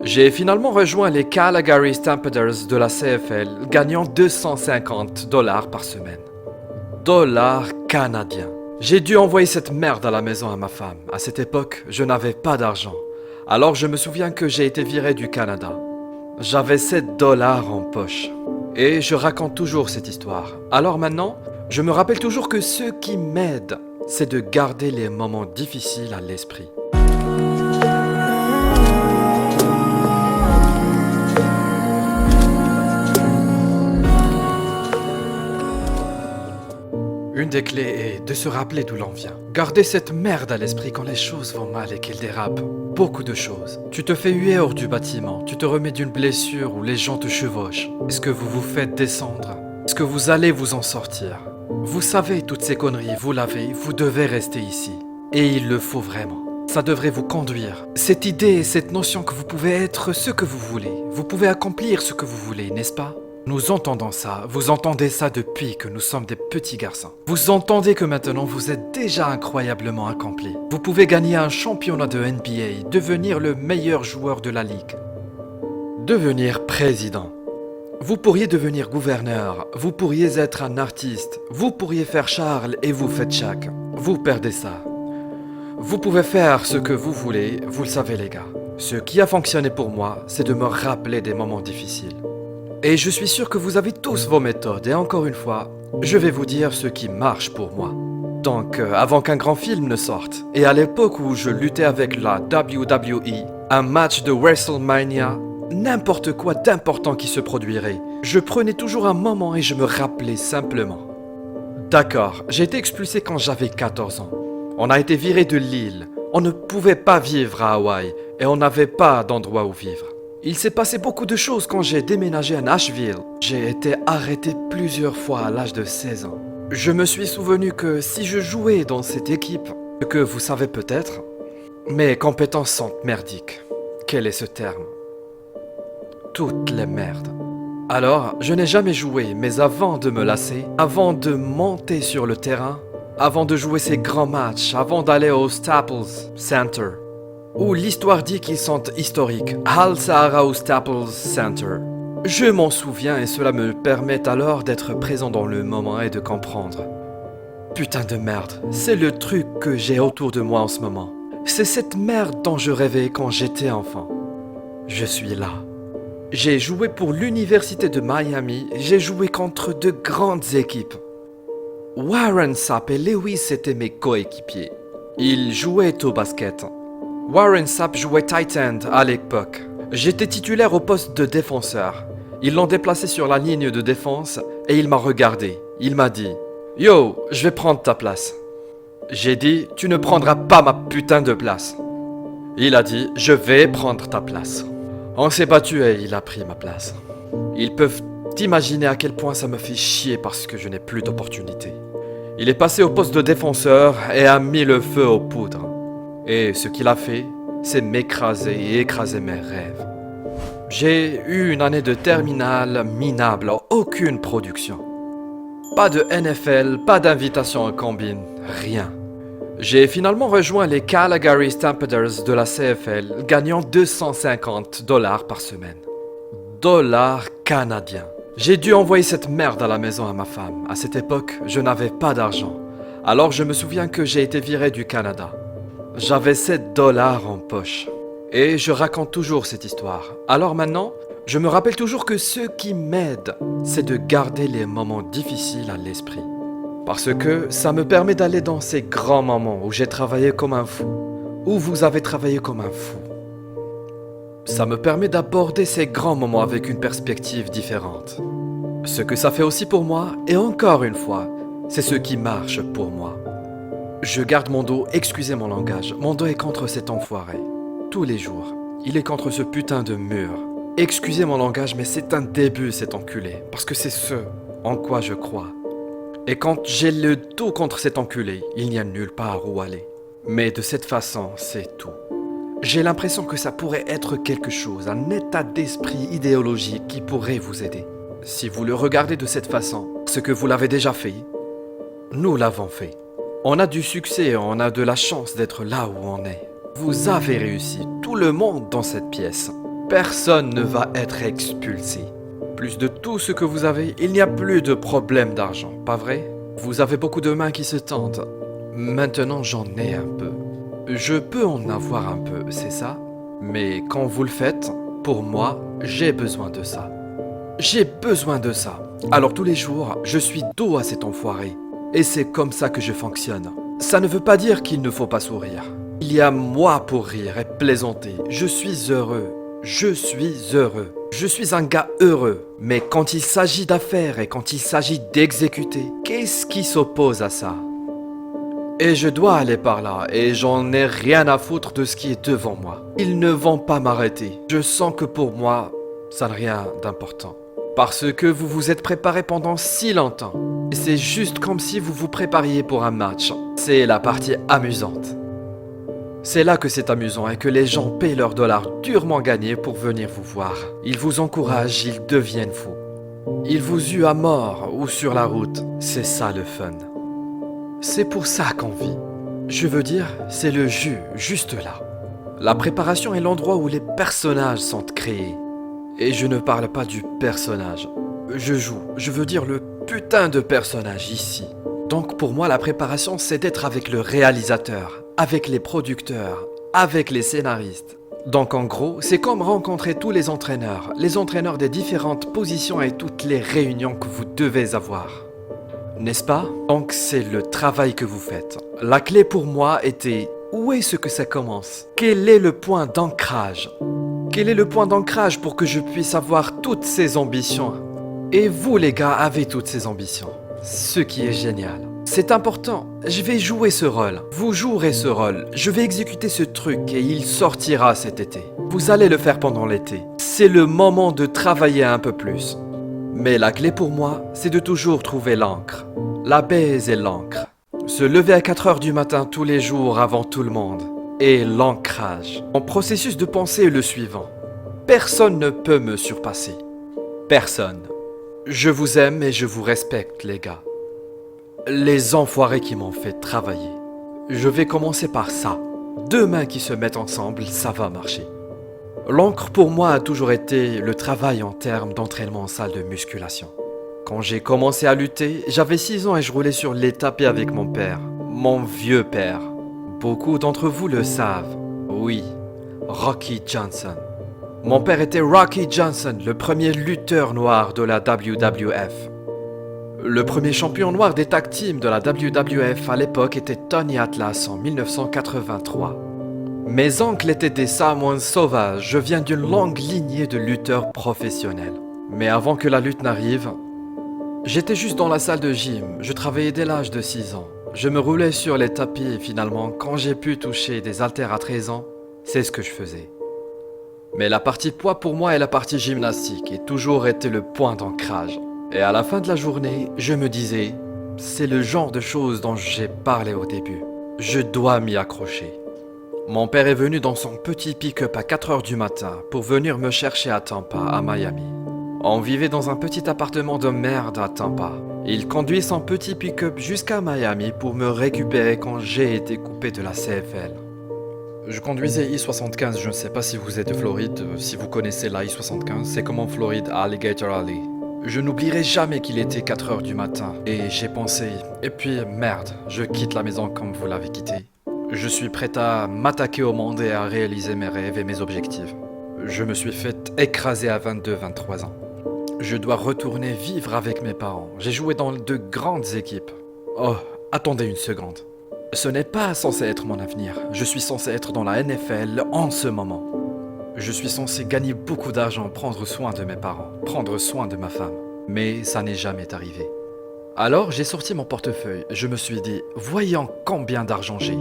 J'ai finalement rejoint les Calgary Stampeders de la CFL, gagnant 250 $ par semaine. Dollars canadiens. J'ai dû envoyer cette merde à la maison à ma femme. À cette époque, je n'avais pas d'argent. Alors je me souviens que j'ai été viré du Canada. J'avais 7 $ en poche. Et je raconte toujours cette histoire. Alors maintenant, je me rappelle toujours que ce qui m'aide, c'est de garder les moments difficiles à l'esprit. Une des clés est de se rappeler d'où l'on vient. Garder cette merde à l'esprit quand les choses vont mal et qu'elles dérapent. Beaucoup de choses. Tu te fais huer hors du bâtiment, tu te remets d'une blessure ou les gens te chevauchent. Est-ce que vous vous faites descendre? Est-ce que vous allez vous en sortir? Vous savez toutes ces conneries, vous l'avez, vous devez rester ici. Et il le faut vraiment. Ça devrait vous conduire. Cette idée et cette notion que vous pouvez être ce que vous voulez. Vous pouvez accomplir ce que vous voulez, n'est-ce pas? Nous entendons ça, vous entendez ça depuis que nous sommes des petits garçons. Vous entendez que maintenant vous êtes déjà incroyablement accompli. Vous pouvez gagner un championnat de NBA, devenir le meilleur joueur de la ligue. Devenir président. Vous pourriez devenir gouverneur, vous pourriez être un artiste, vous pourriez faire Charles et vous faites Jacques. Vous perdez ça. Vous pouvez faire ce que vous voulez, vous le savez les gars. Ce qui a fonctionné pour moi, c'est de me rappeler des moments difficiles. Et je suis sûr que vous avez tous vos méthodes et encore une fois, je vais vous dire ce qui marche pour moi. Donc, avant qu'un grand film ne sorte, et à l'époque où je luttais avec la WWE, un match de WrestleMania, n'importe quoi d'important qui se produirait, je prenais toujours un moment et je me rappelais simplement. D'accord, j'ai été expulsé quand j'avais 14 ans. On a été viré de l'île, on ne pouvait pas vivre à Hawaï et on n'avait pas d'endroit où vivre. Il s'est passé beaucoup de choses quand j'ai déménagé à Nashville. J'ai été arrêté plusieurs fois à l'âge de 16 ans. Je me suis souvenu que si je jouais dans cette équipe, ce que vous savez peut-être, mes compétences sont merdiques. Quel est ce terme? Toutes les merdes. Alors, je n'ai jamais joué, mais avant de me lasser, avant de monter sur le terrain, avant de jouer ces grands matchs, avant d'aller au Staples Center, où l'histoire dit qu'ils sont historiques, Al Sahara au Staples Center. Je m'en souviens et cela me permet alors d'être présent dans le moment et de comprendre. Putain de merde, c'est le truc que j'ai autour de moi en ce moment. C'est cette merde dont je rêvais quand j'étais enfant. Je suis là. J'ai joué pour l'université de Miami, j'ai joué contre de grandes équipes. Warren Sapp et Lewis étaient mes coéquipiers. Ils jouaient au basket. Warren Sapp jouait tight end à l'époque. J'étais titulaire au poste de défenseur. Ils l'ont déplacé sur la ligne de défense et il m'a regardé. Il m'a dit « Yo, je vais prendre ta place ». J'ai dit « Tu ne prendras pas ma putain de place ». Il a dit « Je vais prendre ta place ». On s'est battu et il a pris ma place. Ils peuvent imaginer à quel point ça me fait chier parce que je n'ai plus d'opportunités. Il est passé au poste de défenseur et a mis le feu aux poudres. Et ce qu'il a fait, c'est m'écraser et écraser mes rêves. J'ai eu une année de terminale minable, aucune production. Pas de NFL, pas d'invitation en combine, rien. J'ai finalement rejoint les Calgary Stampeders de la CFL, gagnant 250 $ par semaine. Dollars canadiens. J'ai dû envoyer cette merde à la maison à ma femme. À cette époque, je n'avais pas d'argent. Alors je me souviens que j'ai été viré du Canada. J'avais 7 $ en poche. Et je raconte toujours cette histoire. Alors maintenant, je me rappelle toujours que ce qui m'aide, c'est de garder les moments difficiles à l'esprit. Parce que ça me permet d'aller dans ces grands moments où j'ai travaillé comme un fou. Où vous avez travaillé comme un fou. Ça me permet d'aborder ces grands moments avec une perspective différente. Ce que ça fait aussi pour moi, et encore une fois, c'est ce qui marche pour moi. Je garde mon dos, excusez mon langage, mon dos est contre cet enfoiré. Tous les jours, il est contre ce putain de mur. Excusez mon langage, mais c'est un début cet enculé, parce que c'est ce en quoi je crois. Et quand j'ai le dos contre cet enculé, il n'y a nulle part où aller. Mais de cette façon, c'est tout. J'ai l'impression que ça pourrait être quelque chose, un état d'esprit idéologique qui pourrait vous aider. Si vous le regardez de cette façon, ce que vous l'avez déjà fait, nous l'avons fait. On a du succès, on a de la chance d'être là où on est. Vous avez réussi, tout le monde dans cette pièce. personne ne va être expulsé. Plus de tout ce que vous avez, il n'y a plus de problème d'argent, pas vrai? Vous avez beaucoup de mains qui se tendent. Maintenant, j'en ai un peu. Je peux en avoir un peu, c'est ça? Mais quand vous le faites, pour moi, j'ai besoin de ça. J'ai besoin de ça. Alors tous les jours, je suis dos à cet enfoiré. Et c'est comme ça que je fonctionne. Ça ne veut pas dire qu'il ne faut pas sourire. Il y a moi pour rire et plaisanter. Je suis heureux. Je suis heureux. Je suis un gars heureux. Mais quand il s'agit d'affaires et quand il s'agit d'exécuter, qu'est-ce qui s'oppose à ça? Et je dois aller par là, et j'en ai rien à foutre de ce qui est devant moi. Ils ne vont pas m'arrêter. Je sens que pour moi, ça n'a rien d'important. Parce que vous vous êtes préparé pendant si longtemps. C'est juste comme si vous vous prépariez pour un match. C'est la partie amusante. C'est là que c'est amusant et que les gens payent leurs dollars durement gagnés pour venir vous voir. Ils vous encouragent, ils deviennent fous. Ils vous huent à mort ou sur la route. C'est ça le fun. C'est pour ça qu'on vit. Je veux dire, c'est le jus, juste là. La préparation est l'endroit où les personnages sont créés. Et je ne parle pas du personnage. Je joue, je veux dire le putain de personnage ici. Donc pour moi, la préparation, c'est d'être avec le réalisateur, avec les producteurs, avec les scénaristes. Donc en gros, c'est comme rencontrer tous les entraîneurs des différentes positions et toutes les réunions que vous devez avoir. N'est-ce pas? Donc c'est le travail que vous faites. La clé pour moi était, où est-ce que ça commence? Quel est le point d'ancrage? Quel est le point d'ancrage pour que je puisse avoir toutes ces ambitions? Et vous les gars avez toutes ces ambitions. Ce qui est génial. C'est important. Je vais jouer ce rôle. Vous jouerez ce rôle. Je vais exécuter ce truc et il sortira cet été. Vous allez le faire pendant l'été. C'est le moment de travailler un peu plus. Mais la clé pour moi, c'est de toujours trouver l'encre. La base et l'encre. Se lever à 4 heures du matin tous les jours avant tout le monde. Et l'ancrage. Mon processus de pensée est le suivant. Personne ne peut me surpasser. Personne. Je vous aime et je vous respecte, les gars. Les enfoirés qui m'ont fait travailler. Je vais commencer par ça. 2 mains qui se mettent ensemble, ça va marcher. L'encre pour moi a toujours été le travail en termes d'entraînement en salle de musculation. Quand j'ai commencé à lutter, j'avais 6 ans et je roulais sur les tapis avec mon père. Mon vieux père. Beaucoup d'entre vous le savent. Oui, Rocky Johnson. Mon père était Rocky Johnson, le premier lutteur noir de la WWF. Le premier champion noir des tag teams de la WWF à l'époque était Tony Atlas en 1983. Mes oncles étaient des Samoans sauvages, je viens d'une longue lignée de lutteurs professionnels. Mais avant que la lutte n'arrive, j'étais juste dans la salle de gym, je travaillais dès l'âge de 6 ans. Je me roulais sur les tapis et finalement, quand j'ai pu toucher des haltères à 13 ans, c'est ce que je faisais. Mais la partie poids pour moi et la partie gymnastique est toujours été le point d'ancrage. Et à la fin de la journée, je me disais, c'est le genre de choses dont j'ai parlé au début. Je dois m'y accrocher. Mon père est venu dans son petit pick-up à 4 heures du matin pour venir me chercher à Tampa, à Miami. On vivait dans un petit appartement de merde à Tampa. Il conduit son petit pick-up jusqu'à Miami pour me récupérer quand j'ai été coupé de la CFL. Je conduisais I-75, je ne sais pas si vous êtes de Floride, si vous connaissez la I-75, c'est comme en Floride à Alligator Alley. Je n'oublierai jamais qu'il était 4 heures du matin et j'ai pensé, et puis merde, je quitte la maison comme vous l'avez quittée. Je suis prêt à m'attaquer au monde et à réaliser mes rêves et mes objectifs. Je me suis fait écraser à 22-23 ans. Je dois retourner vivre avec mes parents. J'ai joué dans de grandes équipes. Oh, attendez une seconde. Ce n'est pas censé être mon avenir. Je suis censé être dans la NFL en ce moment. Je suis censé gagner beaucoup d'argent, prendre soin de mes parents, prendre soin de ma femme. Mais ça n'est jamais arrivé. Alors j'ai sorti mon portefeuille. Je me suis dit, voyons combien d'argent j'ai.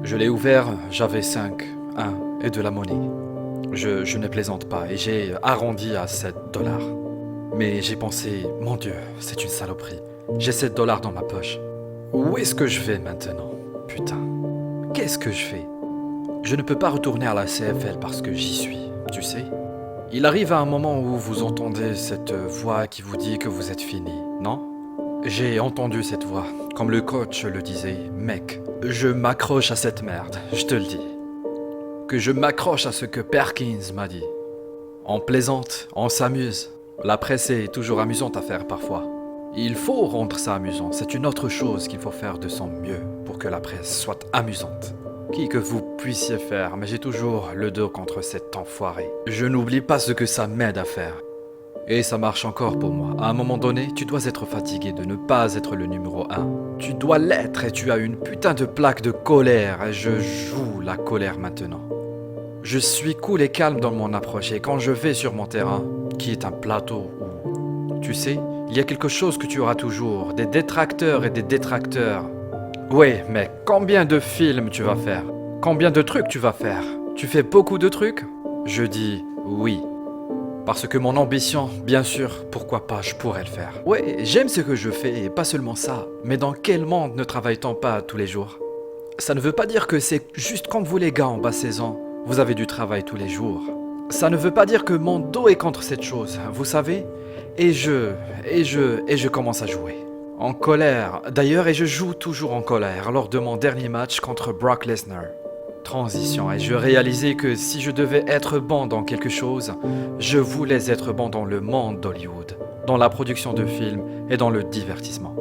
Je l'ai ouvert, j'avais 5, 1 et de la monnaie. Je ne plaisante pas et j'ai arrondi à 7 dollars. Mais j'ai pensé, mon Dieu, c'est une saloperie. J'ai 7 dollars dans ma poche. Où est-ce que je vais maintenant? Putain, qu'est-ce que je fais? Je ne peux pas retourner à la CFL parce que j'y suis, tu sais. Il arrive à un moment où vous entendez cette voix qui vous dit que vous êtes fini, non? J'ai entendu cette voix, comme le coach le disait, mec, je m'accroche à cette merde, je te le dis. Que je m'accroche à ce que Perkins m'a dit. On plaisante, on s'amuse. La presse est toujours amusante à faire parfois. Il faut rendre ça amusant, c'est une autre chose qu'il faut faire de son mieux pour que la presse soit amusante. Qui que vous puissiez faire, mais j'ai toujours le dos contre cet enfoiré. Je n'oublie pas ce que ça m'aide à faire. Et ça marche encore pour moi. À un moment donné, tu dois être fatigué de ne pas être le numéro 1. Tu dois l'être et tu as une putain de plaque de colère et je joue la colère maintenant. Je suis cool et calme dans mon approche et quand je vais sur mon terrain, qui est un plateau où, tu sais, il y a quelque chose que tu auras toujours, des détracteurs et des détracteurs. Oui, mais combien de films tu vas faire? Combien de trucs tu vas faire? Tu fais beaucoup de trucs? Je dis oui. Parce que mon ambition, bien sûr, pourquoi pas, je pourrais le faire. Ouais, j'aime ce que je fais, et pas seulement ça. Mais dans quel monde ne travaille-t-on pas tous les jours? Ça ne veut pas dire que c'est juste comme vous les gars en basse saison. Vous avez du travail tous les jours. Ça ne veut pas dire que mon dos est contre cette chose, vous savez? Et je commence à jouer. En colère, d'ailleurs, et je joue toujours en colère lors de mon dernier match contre Brock Lesnar. Transition, et je réalisais que si je devais être bon dans quelque chose, je voulais être bon dans le monde d'Hollywood, dans la production de films et dans le divertissement.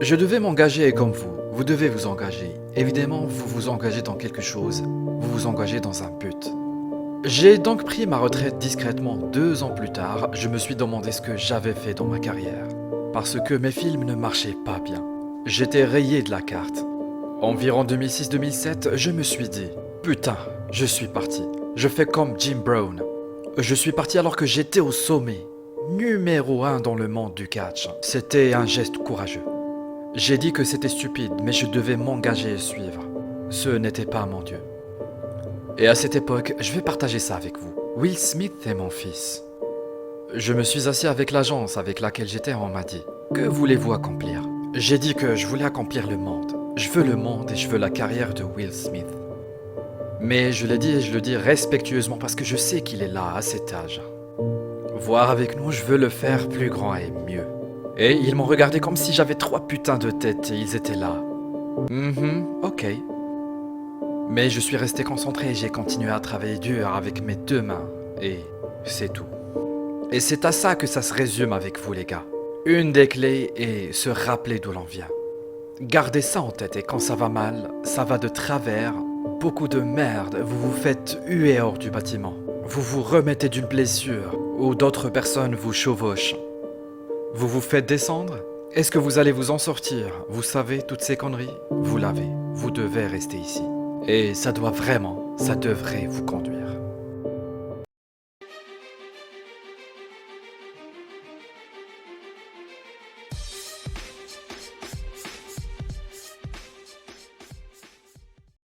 Je devais m'engager comme vous devez vous engager. Évidemment, vous vous engagez dans quelque chose, vous vous engagez dans un but. J'ai donc pris ma retraite discrètement 2 ans plus tard, je me suis demandé ce que j'avais fait dans ma carrière. Parce que mes films ne marchaient pas bien. J'étais rayé de la carte. Environ 2006-2007, je me suis dit, putain, je suis parti. Je fais comme Jim Brown. Je suis parti alors que j'étais au sommet, numéro 1 dans le monde du catch. C'était un geste courageux. J'ai dit que c'était stupide, mais je devais m'engager et suivre. Ce n'était pas mon Dieu. Et à cette époque, je vais partager ça avec vous. Will Smith est mon fils. Je me suis assis avec l'agence avec laquelle j'étais et on m'a dit, que voulez-vous accomplir? J'ai dit que je voulais accomplir le monde. Je veux le monde et je veux la carrière de Will Smith. Mais je l'ai dit et je le dis respectueusement parce que je sais qu'il est là à cet âge. Voir avec nous, je veux le faire plus grand et mieux. Et ils m'ont regardé comme si j'avais 3 putains de têtes et ils étaient là. Ok. Mais je suis resté concentré et j'ai continué à travailler dur avec mes 2 mains. Et c'est tout. Et c'est à ça que ça se résume avec vous les gars. Une des clés est se rappeler d'où l'on vient. Gardez ça en tête et quand ça va mal, ça va de travers, beaucoup de merde, vous vous faites huer hors du bâtiment. Vous vous remettez d'une blessure ou d'autres personnes vous chevauchent. Vous vous faites descendre? Est-ce que vous allez vous en sortir? Vous savez, toutes ces conneries, vous l'avez. Vous devez rester ici. Et ça devrait vous conduire.